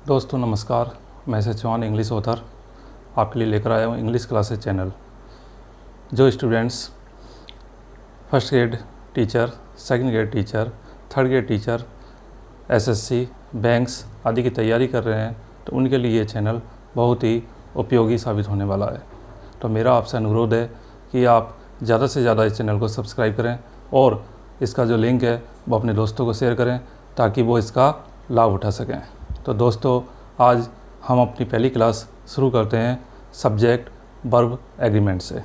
दोस्तों नमस्कार, मैं से चौहान इंग्लिश ऑथर आपके लिए लेकर आया हूँ इंग्लिश क्लासेस चैनल। जो students first grade teacher, second grade teacher, third grade teacher, SSC, banks आदि की तैयारी कर रहे हैं तो उनके लिए ये चैनल बहुत ही उपयोगी साबित होने वाला है। तो मेरा आपसे अनुरोध है कि आप ज़्यादा से ज़्यादा इस चैनल को सब्सक्राइब करें और इसका जो लिंक है वो अपने दोस्तों को शेयर करें ताकि वो इसका लाभ उठा सकें। तो दोस्तों आज हम अपनी पहली क्लास शुरू करते हैं सब्जेक्ट वर्ब एग्रीमेंट से।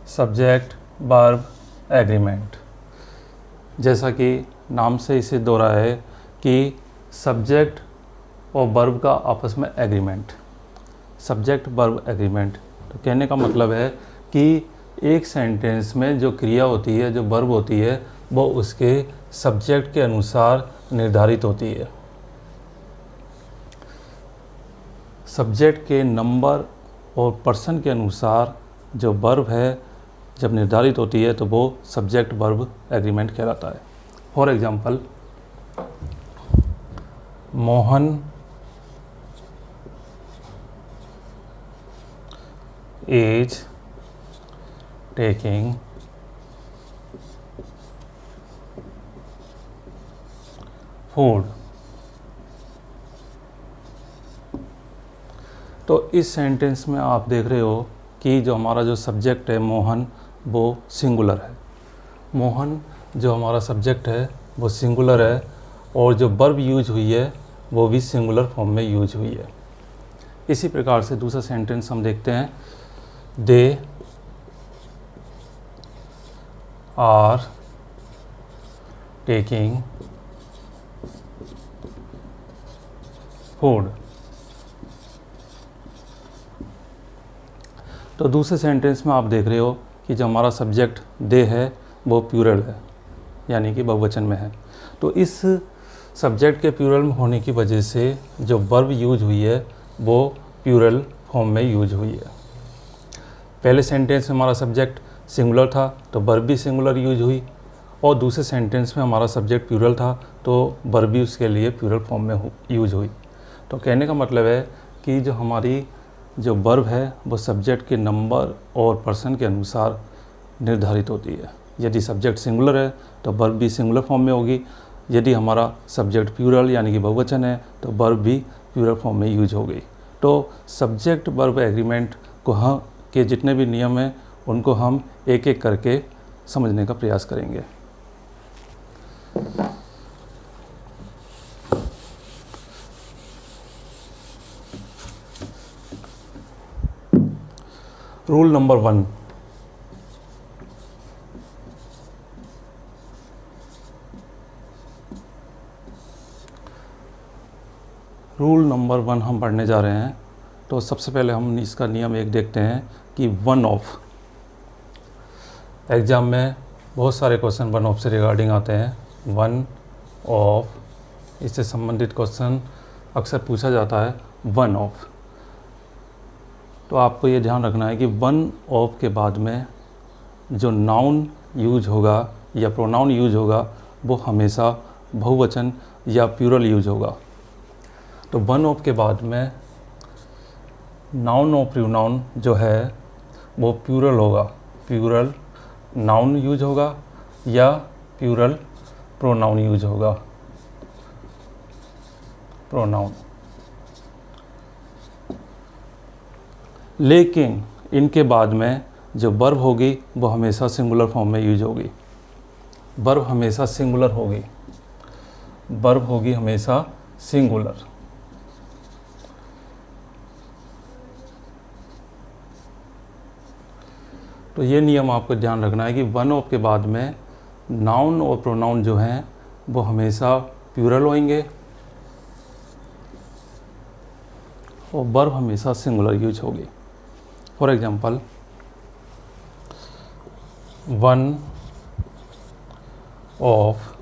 सब्जेक्ट वर्ब एग्रीमेंट, जैसा कि नाम से इसे दोहरा है कि सब्जेक्ट और वर्ब का आपस में एग्रीमेंट, सब्जेक्ट वर्ब एग्रीमेंट। तो कहने का मतलब है कि एक सेंटेंस में जो क्रिया होती है, जो वर्ब होती है, वो उसके सब्जेक्ट के अनुसार निर्धारित होती है। सब्जेक्ट के नंबर और पर्सन के अनुसार जो वर्ब है जब निर्धारित होती है तो वो सब्जेक्ट वर्ब एग्रीमेंट कहलाता है। For example, Mohan is taking food. तो इस सेंटेंस में आप देख रहे हो कि जो हमारा जो सब्जेक्ट है मोहन, वो सिंगुलर है। मोहन जो हमारा सब्जेक्ट है वो सिंगुलर है और जो वर्ब यूज हुई है वो भी सिंगुलर फॉर्म में यूज हुई है। इसी प्रकार से दूसरा सेंटेंस हम देखते हैं, दे आर टेकिंग फूड। तो दूसरे सेंटेंस में आप देख रहे हो कि जो हमारा सब्जेक्ट दे है वो प्लूरल है, यानी कि बहुवचन में है। तो इस सब्जेक्ट के प्लूरल में होने की वजह से जो वर्ब यूज हुई है वो प्लूरल फॉर्म में यूज हुई है। पहले सेंटेंस में हमारा सब्जेक्ट सिंगुलर था तो वर्ब भी सिंगुलर यूज हुई, और दूसरे सेंटेंस में हमारा सब्जेक्ट प्लूरल था तो वर्ब भी उसके लिए प्लूरल फॉर्म में यूज हुई। तो कहने का मतलब है कि जो हमारी जो वर्ब है वो सब्जेक्ट के नंबर और पर्सन के अनुसार निर्धारित होती है। यदि सब्जेक्ट सिंगुलर है तो वर्ब भी सिंगुलर फॉर्म में होगी, यदि हमारा सब्जेक्ट प्लूरल यानी कि बहुवचन है तो वर्ब भी प्लूरल फॉर्म में यूज होगी। तो सब्जेक्ट वर्ब एग्रीमेंट को हम के जितने भी नियम हैं उनको हम एक एक करके समझने का प्रयास करेंगे। रूल नंबर 1, रूल नंबर 1 हम पढ़ने जा रहे हैं। तो सबसे पहले हम इसका नियम 1 देखते हैं कि वन ऑफ। एग्ज़ाम में बहुत सारे क्वेश्चन वन ऑफ से रिगार्डिंग आते हैं। वन ऑफ, इससे संबंधित क्वेश्चन अक्सर पूछा जाता है वन ऑफ। तो आपको ये ध्यान रखना है कि वन ऑफ के बाद में जो नाउन यूज होगा या प्रोनाउन यूज होगा वो हमेशा बहुवचन या प्लूरल यूज होगा। तो वन ऑफ के बाद में नाउन और प्रोनाउन जो है वो प्लूरल होगा, प्लूरल नाउन यूज होगा या प्लूरल प्रोनाउन यूज होगा, प्रोनाउन। लेकिन इनके बाद में जो वर्ब होगी वो हमेशा सिंगुलर फॉर्म में यूज होगी। वर्ब हमेशा सिंगुलर होगी, वर्ब होगी हमेशा सिंगुलर। तो ये नियम आपको ध्यान रखना है कि वन ऑफ के बाद में नाउन और प्रोनाउन जो हैं वो हमेशा प्लूरल होंगे और वर्ब हमेशा सिंगुलर यूज होगी। For example, one of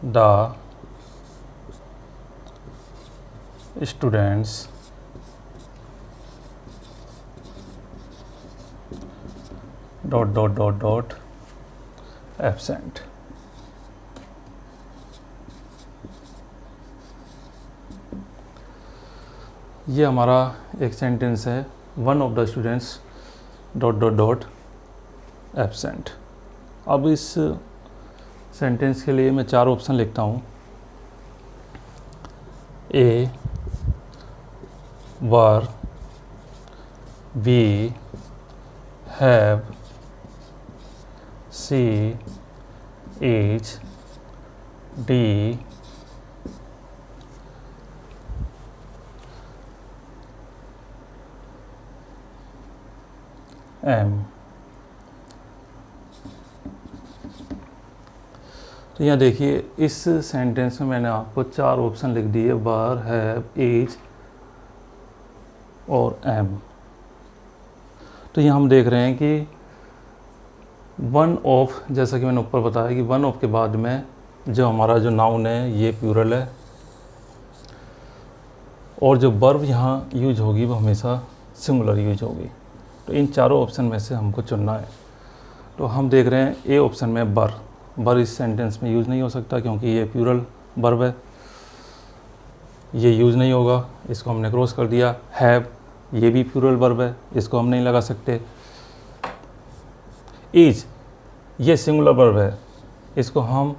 the students dot absent. ये हमारा एक सेंटेंस है, one of the students dot absent. अब इस सेंटेंस के लिए मैं 4 ऑप्शन लिखता हूँ। A were B have C H D am. तो यहाँ देखिए, इस सेंटेंस में मैंने आपको 4 ऑप्शन लिख दिए, वर, हैव, एज और एम। तो यहाँ हम देख रहे हैं कि वन ऑफ, जैसा कि मैंने ऊपर बताया कि वन ऑफ के बाद में जो हमारा जो नाउन है ये प्लूरल है, और जो वर्ब यहाँ यूज होगी वो हमेशा सिंगुलर यूज होगी। तो इन चारों ऑप्शन में से हमको चुनना है। तो हम देख रहे हैं ए ऑप्शन में बर इस सेंटेंस में यूज़ नहीं हो सकता क्योंकि ये प्लूरल वर्ब है, ये यूज़ नहीं होगा, इसको हमने क्रॉस कर दिया। हैव, ये भी प्लूरल वर्ब है, इसको हम नहीं लगा सकते। इज, ये सिंगुलर वर्ब है, इसको हम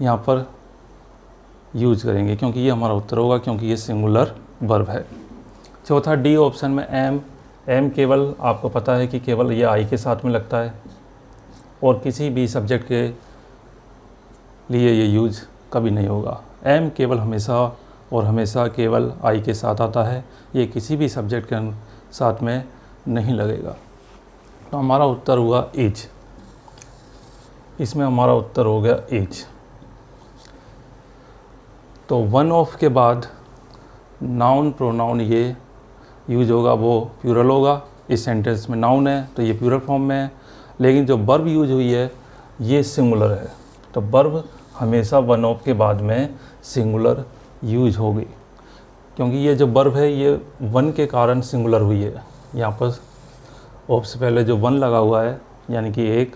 यहाँ पर यूज करेंगे क्योंकि ये हमारा उत्तर होगा, क्योंकि ये सिंगुलर वर्ब है। चौथा डी ऑप्शन में एम केवल आपको पता है कि केवल ये आई के साथ में लगता है और किसी भी सब्जेक्ट के लिए ये यूज कभी नहीं होगा। एम केवल हमेशा और हमेशा केवल आई के साथ आता है, ये किसी भी सब्जेक्ट के साथ में नहीं लगेगा। तो हमारा उत्तर हुआ एज, इसमें हमारा उत्तर हो गया एज। तो वन ऑफ के बाद नाउन प्रोनाउन ये यूज होगा, वो प्लूरल होगा। इस सेंटेंस में नाउन है तो ये प्लूरल फॉर्म में है, लेकिन जो वर्ब यूज हुई है ये सिंगुलर है। तो वर्ब हमेशा वन ऑफ के बाद में सिंगुलर यूज होगी, क्योंकि ये जो वर्ब है ये वन के कारण सिंगुलर हुई है। यहाँ पर ऑफ से पहले जो वन लगा हुआ है यानी कि एक,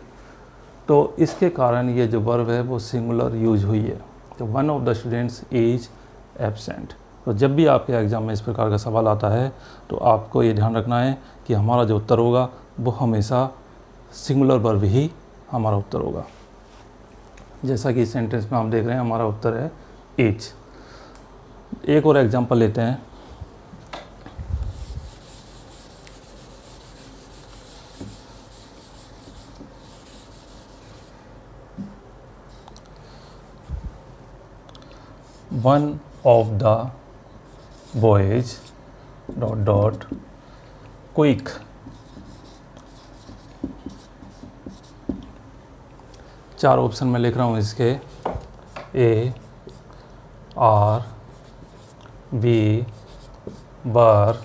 तो इसके कारण ये जो वर्ब है वो सिंगुलर यूज हुई है। तो one of the students is absent. तो जब भी आपके एग्ज़ाम में इस प्रकार का सवाल आता है तो आपको ये ध्यान रखना है कि हमारा जो उत्तर होगा वो हमेशा सिंगुलर वर्ब ही हमारा उत्तर होगा। जैसा कि इस सेंटेंस में हम देख रहे हैं हमारा उत्तर है एज। एक और एग्जांपल लेते हैं। One of the boys dot quick. चार ऑप्शन में लिख रहा हूँ इसके, ए आर बी बर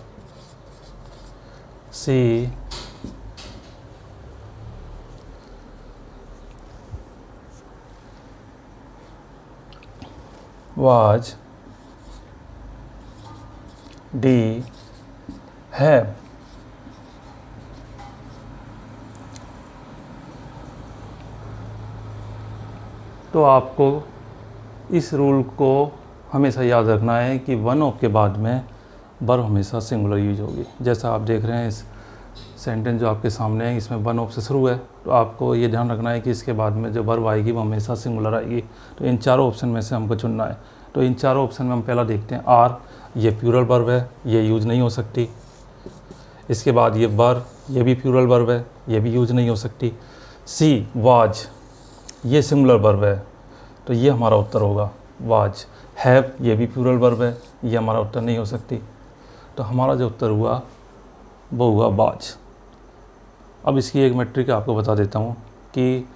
सी वाज डी हैव। तो आपको इस रूल को हमेशा याद रखना है कि वन ऑफ के बाद में वर्ब हमेशा सिंगुलर यूज होगी। जैसा आप देख रहे हैं इस सेंटेंस जो आपके सामने है इसमें वन ऑफ से शुरू है, तो आपको ये ध्यान रखना है कि इसके बाद में जो वर्ब आएगी वो हमेशा सिंगुलर आएगी। तो इन चारों ऑप्शन में से हमको चुनना है। तो इन चारों ऑप्शन में हम पहला देखते हैं आर, ये प्लूरल वर्ब है, ये यूज नहीं हो सकती। इसके बाद ये बर, ये भी प्लूरल वर्ब है, ये भी यूज नहीं हो सकती। सी वाज, ये सिंगुलर वर्ब है, तो ये हमारा उत्तर होगा वाज। हैव, ये भी प्लूरल वर्ब है, ये हमारा उत्तर नहीं हो सकती। तो हमारा जो उत्तर हुआ वो हुआ वाज। अब इसकी एक मैट्रिक आपको बता देता हूँ कि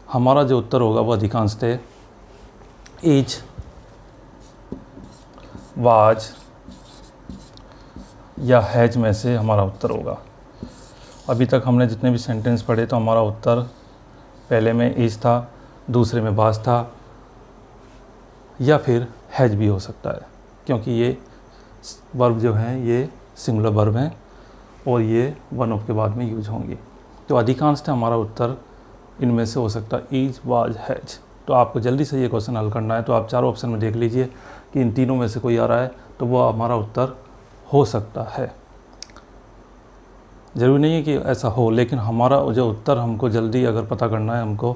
हमारा जो उत्तर होगा वो अधिकांशतः इज, वाज या हैज में से हमारा उत्तर होगा। अभी तक हमने जितने भी सेंटेंस पढ़े तो हमारा उत्तर पहले में इज था, दूसरे में वाज था, या फिर हैज भी हो सकता है, क्योंकि ये वर्ब जो हैं ये सिंगुलर वर्ब हैं और ये वन ऑफ के बाद में यूज होंगी। तो अधिकांशतः हमारा उत्तर इनमें से हो सकता है इज, वाज, हैज। तो आपको जल्दी से ये क्वेश्चन हल करना है, तो आप चारों ऑप्शन में देख लीजिए कि इन तीनों में से कोई आ रहा है तो वो हमारा उत्तर हो सकता है। ज़रूरी नहीं है कि ऐसा हो, लेकिन हमारा जो उत्तर हमको जल्दी अगर पता करना है हमको,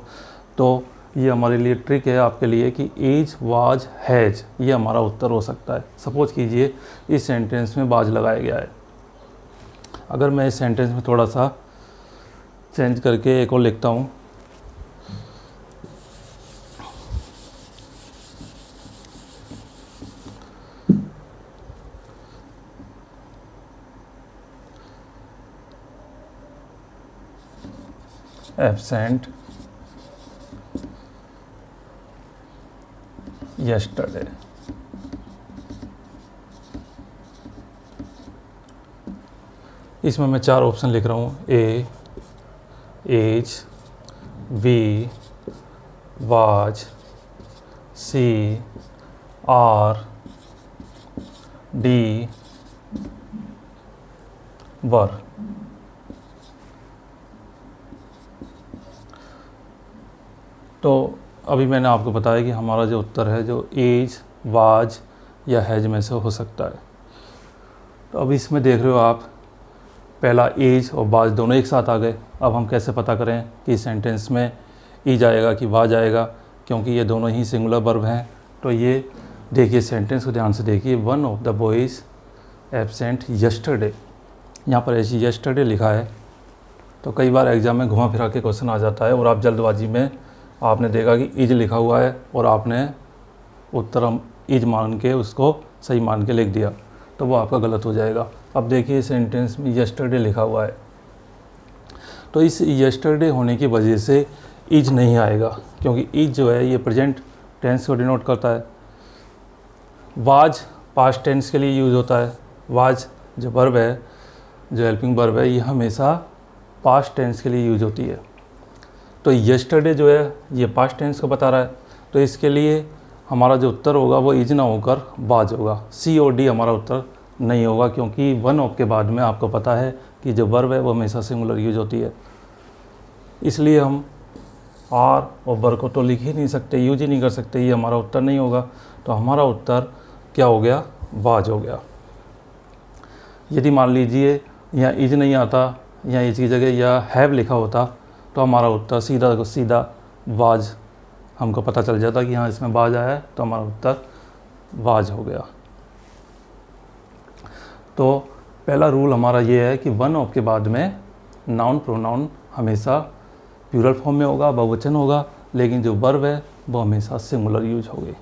तो ये हमारे लिए ट्रिक है आपके लिए कि इज, वाज, हैज ये हमारा उत्तर हो सकता है। सपोज कीजिए इस सेंटेंस में वाज लगाया गया है, अगर मैं इस सेंटेंस में थोड़ा सा चेंज करके एक और लिखता हूँ, एब्सेंट yesterday, इसमें मैं चार ऑप्शन लिख रहा हूँ, A, as, B, was, C, are, D, were. तो अभी मैंने आपको बताया कि हमारा जो उत्तर है जो एज, वाज या हैज में से हो सकता है। तो अब इसमें देख रहे हो आप, पहला एज और वाज दोनों एक साथ आ गए। अब हम कैसे पता करें कि सेंटेंस में ईज आएगा कि वाज आएगा, क्योंकि ये दोनों ही सिंगुलर वर्ब हैं। तो ये देखिए सेंटेंस को ध्यान से देखिए, one of the boys absent yesterday, यहाँ पर ऐसी यस्टरडे लिखा है। तो कई बार एग्जाम में घुमा फिरा के क्वेश्चन आ जाता है और आप जल्दबाजी में आपने देखा कि इज लिखा हुआ है और आपने उत्तर हम इज मान के उसको सही मान के लिख दिया, तो वो आपका गलत हो जाएगा। अब देखिए सेंटेंस में यस्टरडे लिखा हुआ है, तो इस यस्टरडे होने की वजह से इज नहीं आएगा, क्योंकि इज जो है ये प्रेजेंट टेंस को डिनोट करता है। वाज पास्ट टेंस के लिए यूज़ होता है। वाज जो वर्ब है, जो हेल्पिंग वर्ब है, ये हमेशा पास्ट टेंस के लिए यूज होती है। तो यस्टरडे जो है ये पास्ट टेंस को बता रहा है, तो इसके लिए हमारा जो उत्तर होगा वो इज ना होकर वाज होगा। सी और डी हमारा उत्तर नहीं होगा, क्योंकि वन ऑफ के बाद में आपको पता है कि जो वर्ब है वो हमेशा सिंगुलर यूज होती है। इसलिए हम आर और वर को तो लिख ही नहीं सकते, यूज ही नहीं कर सकते, ये हमारा उत्तर नहीं होगा। तो हमारा उत्तर क्या हो गया, वाज हो गया। यदि मान लीजिए यहाँ इज नहीं आता, या इज की जगह या हैव लिखा होता, तो हमारा उत्तर सीधा को सीधा वाज, हमको पता चल जाता कि हाँ इसमें वाज आया है, तो हमारा उत्तर वाज हो गया। तो पहला रूल हमारा ये है कि वन ऑफ के बाद में नाउन प्रोनाउन हमेशा प्लूरल फॉर्म में होगा, बहुवचन होगा, लेकिन जो वर्ब है वो हमेशा सिंगुलर यूज होगी।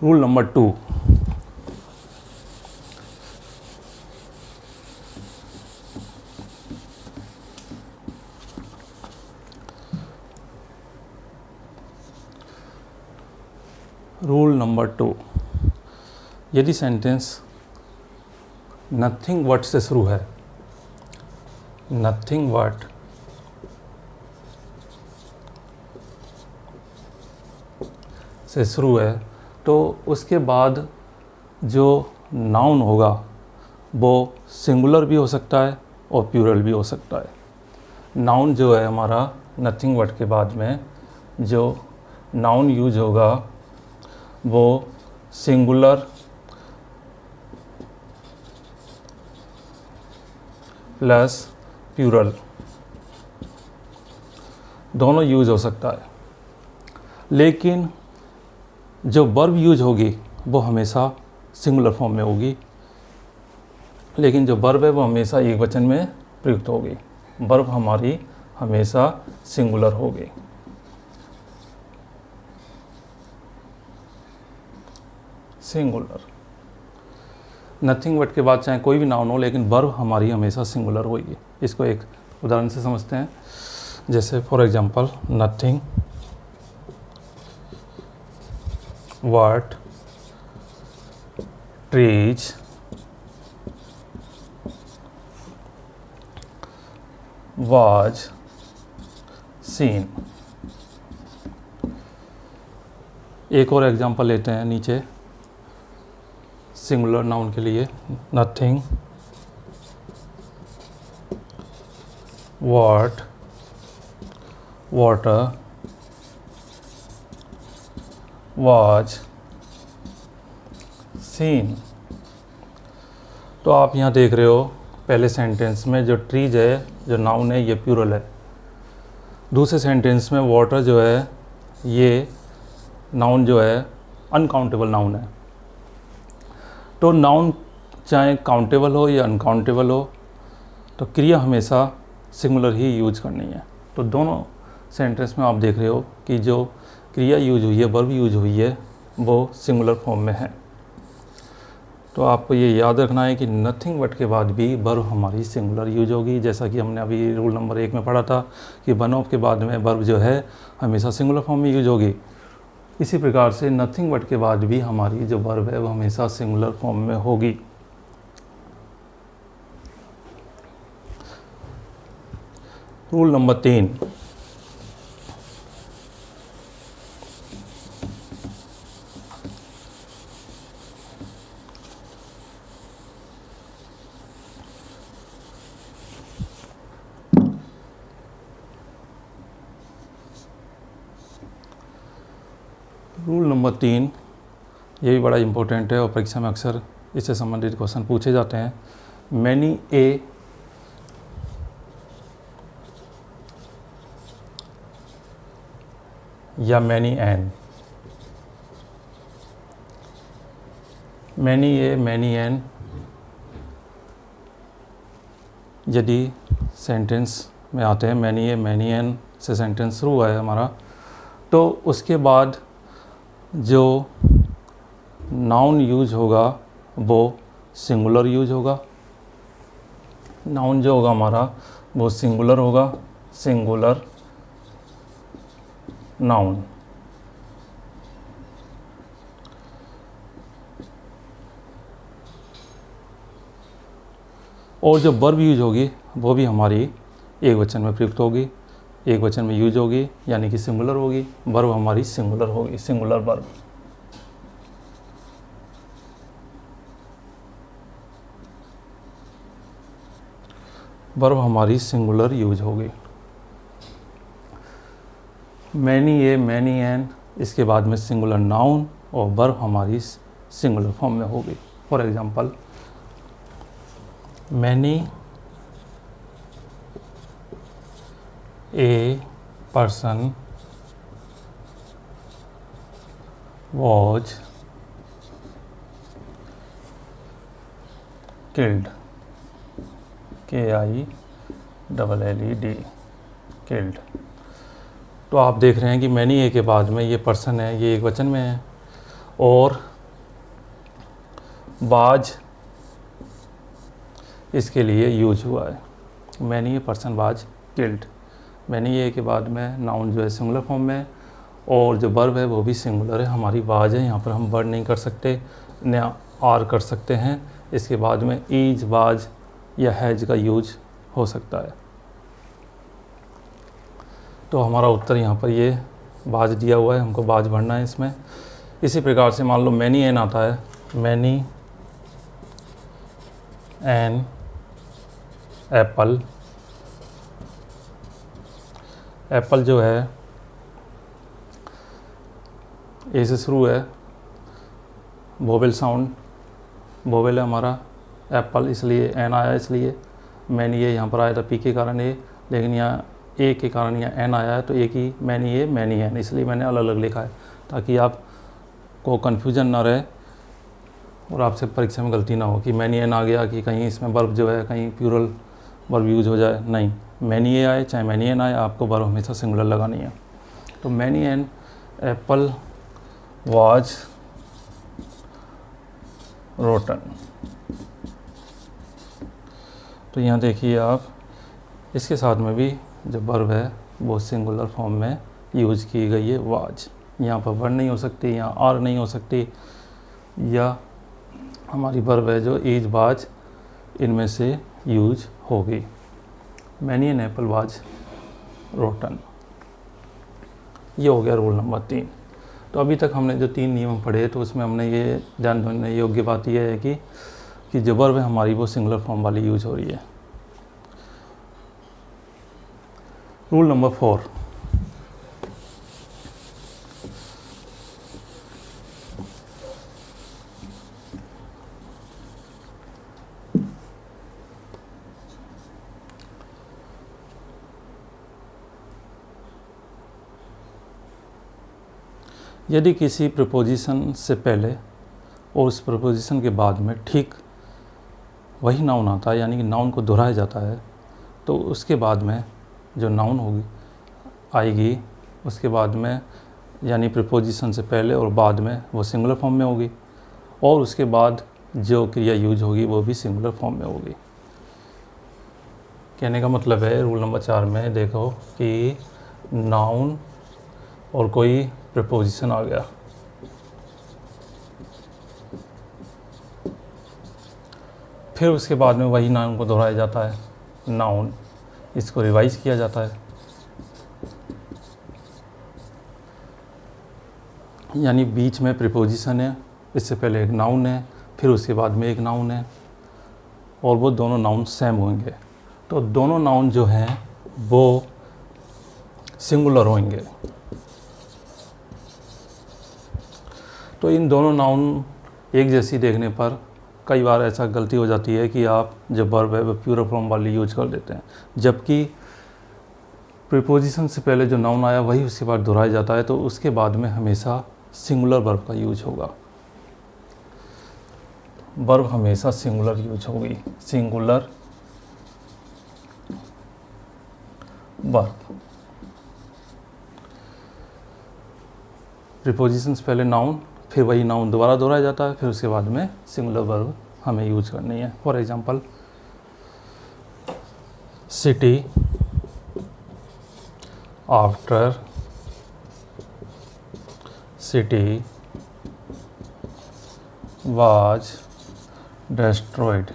रूल नंबर 2, रूल नंबर 2, यदि सेंटेंस नथिंग बट से शुरू है, नथिंग बट से शुरू है, तो उसके बाद जो नाउन होगा वो सिंगुलर भी हो सकता है और प्लूरल भी हो सकता है। नाउन जो है हमारा नथिंग बट के बाद में जो नाउन यूज होगा वो सिंगुलर प्लस प्लूरल दोनों यूज हो सकता है, लेकिन जो वर्ब यूज होगी वो हमेशा सिंगुलर फॉर्म में होगी, लेकिन जो वर्ब है वो हमेशा एक वचन में प्रयुक्त होगी। वर्ब हमारी हमेशा सिंगुलर होगी। सिंगुलर, नथिंग बट के बाद चाहे कोई भी नाउन हो, लेकिन वर्ब हमारी हमेशा सिंगुलर होगी। इसको एक उदाहरण से समझते हैं, जैसे for example nothing but trees was seen। एक और एग्जांपल लेते हैं नीचे सिंगुलर नाउन के लिए। Nothing what water was seen। तो आप यहाँ देख रहे हो पहले सेंटेंस में जो ट्रीज है, जो नाउन है, ये प्लूरल है। दूसरे सेंटेंस में वाटर जो है ये नाउन जो है अनकाउंटेबल नाउन है। तो नाउन चाहे काउंटेबल हो या अनकाउंटेबल हो, तो क्रिया हमेशा सिंगुलर ही यूज करनी है। तो दोनों सेंटेंस में आप देख रहे हो कि जो क्रिया यूज हुई है, वर्ब यूज हुई है, वो सिंगुलर फॉर्म में है। तो आपको ये याद रखना है कि नथिंग बट के बाद भी वर्ब हमारी सिंगुलर यूज होगी, जैसा कि हमने अभी रूल नंबर 1 में पढ़ा था कि वन ऑफ के बाद में वर्ब जो है हमेशा सिंगुलर फॉर्म में यूज होगी। इसी प्रकार से नथिंग बट के बाद भी हमारी जो वर्ब है वो हमेशा सिंगुलर फॉर्म में होगी। रूल नंबर 3, रूल नंबर 3 ये भी बड़ा इम्पोर्टेंट है और परीक्षा में अक्सर इससे संबंधित क्वेश्चन पूछे जाते हैं। मैनी ए या many an. Many a many an यदि सेंटेंस में आते हैं, मैनी ए मैनी एन से सेंटेंस शुरू हुआ है हमारा, तो उसके बाद जो नाउन यूज होगा वो सिंगुलर यूज होगा। नाउन जो होगा हमारा वो सिंगुलर होगा, सिंगुलर नाउन। और जो वर्ब यूज होगी वो भी हमारी एक वचन में प्रयुक्त होगी, एक वचन में यूज होगी, यानी कि सिंगुलर होगी। वर्ब हमारी सिंगुलर होगी, सिंगुलर वर्ब। वर्ब हमारी सिंगुलर यूज होगी। मैनी ए मैनी एन, इसके बाद में सिंगुलर नाउन और वर्ब हमारी सिंगुलर फॉर्म में होगी। For example, many a person was killed, KILLED, killed। तो आप देख रहे हैं कि मैनी ए के बाद में ये पर्सन है, ये एक वचन में है, और वाज इसके लिए यूज हुआ है। Many a person was killed. Many a के बाद में नाउन जो है सिंगुलर फॉर्म में है, और जो वर्ब है वो भी सिंगुलर है, हमारी वाज है। यहाँ पर हम वर्ड नहीं कर सकते, न आर कर सकते हैं। इसके बाद में ईज, वाज या हैज का यूज हो सकता है। तो हमारा उत्तर यहाँ पर ये वाज दिया हुआ है, हमको वाज भरना है इसमें। इसी प्रकार से मान लो मैनी एन आता है, मैनी एन एप्पल। एप्पल जो है ए से शुरू है, वोवेल साउंड, वोवेल है हमारा एप्पल, इसलिए एन आया। इसलिए मैनी ए यहाँ पर आया था पी के कारण ए, लेकिन यहाँ ए के कारण यहाँ एन आया है, तो एक ही मैनी ए मैनी एन, इसलिए मैंने अलग अलग लिखा है ताकि आपको कन्फ्यूजन ना रहे और आपसे परीक्षा में गलती ना हो कि मैनी एन आ गया कि कहीं इसमें वर्ब जो है कहीं प्लूरल वर्ब यूज हो जाए। नहीं, मैनी ए आए चाहे मैनी एन आए, आपको वर्ब हमेशा सिंगुलर लगानी है। तो many an apple was rotten. तो यहाँ देखिए आप, इसके साथ में भी जो वर्ब है वो सिंगुलर फॉर्म में यूज की गई है, वाज। यहाँ पर वर्ड नहीं हो सकती, यहाँ आर नहीं हो सकती, या हमारी वर्ब है जो ईज, वाज, इनमें से यूज होगी। Many an apple was rotten. ये हो गया रूल नंबर 3। तो अभी तक हमने जो 3 नियम पढ़े तो उसमें हमने ये ध्यान देने योग्य बात यह है कि जो वर्ब है हमारी वो सिंगुलर फॉर्म वाली यूज हो रही है। रूल नंबर 4, यदि किसी प्रपोजिशन से पहले और उस प्रपोजिशन के बाद में ठीक वही नाउन आता है, यानी कि नाउन को दोहराया जाता है, तो उसके बाद में जो नाउन होगी आएगी उसके बाद में, यानी प्रपोजिशन से पहले और बाद में वो सिंगुलर फॉर्म में होगी, और उसके बाद जो क्रिया यूज होगी वो भी सिंगुलर फॉर्म में होगी। कहने का मतलब है रूल नंबर 4 में देखो कि नाउन और कोई प्रपोजिशन आ गया, फिर उसके बाद में वही नाउन को दोहराया जाता है, नाउन इसको रिवाइज किया जाता है, यानी बीच में प्रीपोजिशन है, इससे पहले एक नाउन है, फिर उसके बाद में एक नाउन है, और वो दोनों नाउन सेम होंगे। तो दोनों नाउन जो हैं वो सिंगुलर होंगे। तो इन दोनों नाउन एक जैसी देखने पर कई बार ऐसा गलती हो जाती है कि आप जो वर्ब है वो प्लूरल फॉर्म वाली यूज कर देते हैं, जबकि प्रीपोजिशन से पहले जो नाउन आया वही उसके बाद दोहराया जाता है, तो उसके बाद में हमेशा सिंगुलर वर्ब का यूज होगा। वर्ब हमेशा सिंगुलर यूज होगी, सिंगुलर वर्ब। प्रीपोजिशन से पहले नाउन, फिर वही नाउन दोबारा दोहराया जाता है, फिर उसके बाद में सिंगुलर वर्ब हमें यूज करनी है। For example city after city was destroyed।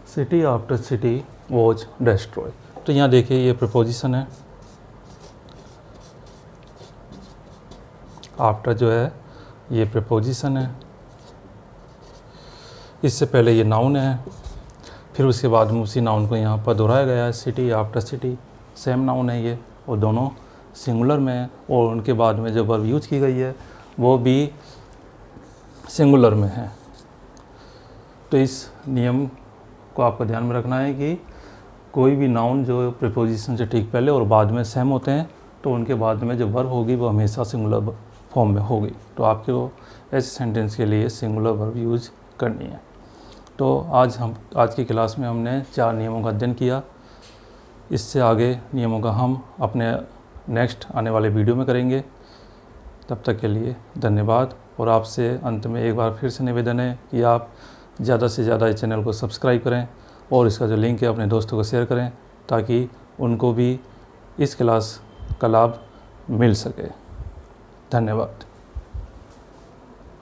City after city was destroyed। तो यहाँ देखिए ये प्रपोजिशन है, आफ्टर जो है ये प्रपोजिशन है, इससे पहले ये नाउन है, फिर उसके बाद में उसी नाउन को यहाँ पर दोहराया गया है, city after city, same noun है ये, और दोनों सिंगुलर में है, और उनके बाद में जो वर्ब यूज की गई है वो भी सिंगुलर में है। तो इस नियम को आपको ध्यान में रखना है कि कोई भी नाउन जो प्रीपोजिशन से ठीक पहले और बाद में सेम होते हैं तो उनके बाद में जो वर्ब होगी वो हमेशा सिंगुलर फॉर्म में होगी। तो आपको ऐसे सेंटेंस के लिए सिंगुलर वर्ब यूज करनी है। तो आज की क्लास में हमने 4 नियमों का अध्ययन किया। इससे आगे नियमों का हम अपने नेक्स्ट आने वाले वीडियो में करेंगे। तब तक के लिए धन्यवाद। और आपसे अंत में एक बार फिर से निवेदन है कि आप ज़्यादा से ज़्यादा इस चैनल को सब्सक्राइब करें और इसका जो लिंक है अपने दोस्तों को शेयर करें ताकि उनको भी इस क्लास का लाभ मिल सके। धन्यवाद।